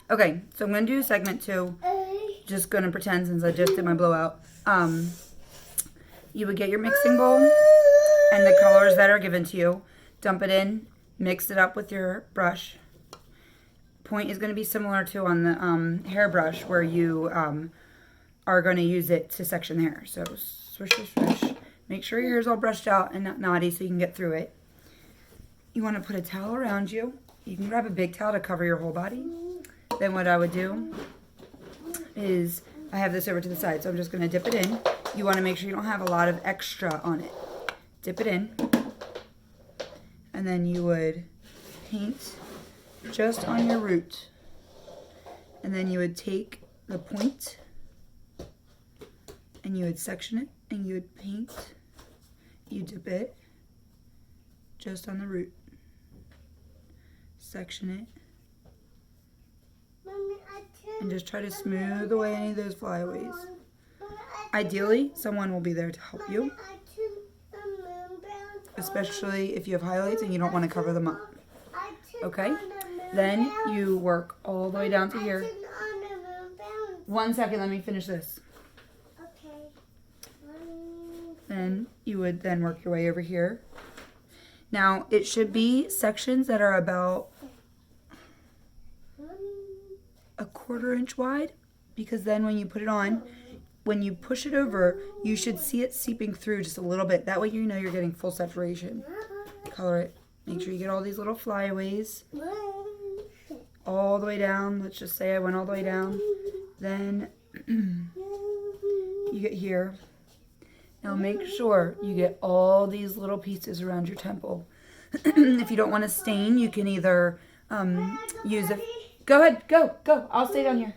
Okay, so I'm going to do segment 2. Just going to pretend since I just did my blowout. You would get your mixing bowl and the colors that are given to you. Dump it in. Mix it up with your brush. Point is going to be similar to on the hairbrush where you are going to use it to section the hair. So swish, swish, swish. Make sure your hair is all brushed out and not knotty so you can get through it. You want to put a towel around you. You can grab a big towel to cover your whole body. Then what I would do is, I have this over to the side, so I'm just going to dip it in. You want to make sure you don't have a lot of extra on it. Dip it in. And then you would paint just on your root. And then you would take the point and you would section it and you would paint. You dip it just on the root. Section it. And just try to smooth away any of those flyaways. Ideally, someone will be there to help you, especially if you have highlights and you don't want to cover them up. Okay? Then you work all the way down to here. 1 second, let me finish this. Then you would then work your way over here. Now, it should be sections that are about 1/4 inch wide, because then when you put it on, when you push it over, you should see it seeping through just a little bit. That way you know you're getting full saturation. Color it. Make sure you get all these little flyaways all the way down. Let's just say I went all the way down. Then you get here. Now make sure you get all these little pieces around your temple. If you don't want to stain, you can either use a... Go ahead, go. I'll stay down here.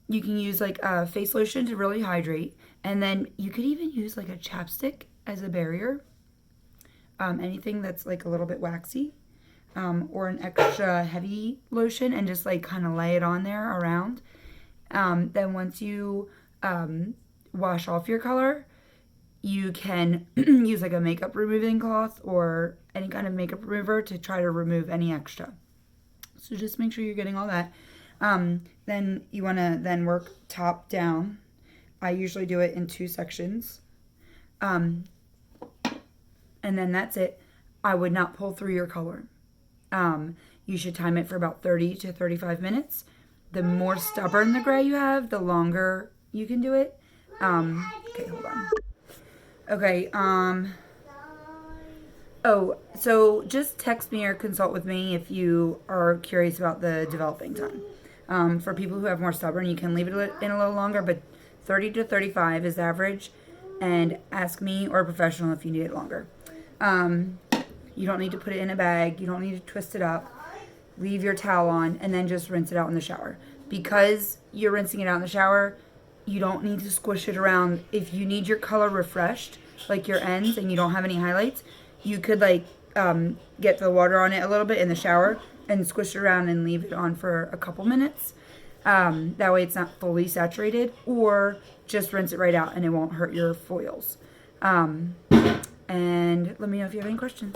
You can use like a face lotion to really hydrate. And then you could even use like a chapstick as a barrier. Anything that's like a little bit waxy. Or an extra heavy lotion and just like kind of lay it on there around. Then once you wash off your color, you can use like a makeup removing cloth or any kind of makeup remover to try to remove any extra. So just make sure you're getting all that. Then you want to then work top down. I usually do it in 2 sections. And then that's it. I would not pull through your color. You should time it for about 30 to 35 minutes. The more stubborn the gray you have, the longer you can do it. Okay, hold on. Okay, oh, so just text me or consult with me if you are curious about the developing time. For people who have more stubborn, you can leave it in a little longer, but 30 to 35 is average. And ask me or a professional if you need it longer. You don't need to put it in a bag. You don't need to twist it up. Leave your towel on and then just rinse it out in the shower. Because you're rinsing it out in the shower, you don't need to squish it around. If you need your color refreshed, like your ends, and you don't have any highlights, you could like get the water on it a little bit in the shower and squish it around and leave it on for a couple minutes. That way it's not fully saturated, or just rinse it right out and it won't hurt your foils. And let me know if you have any questions.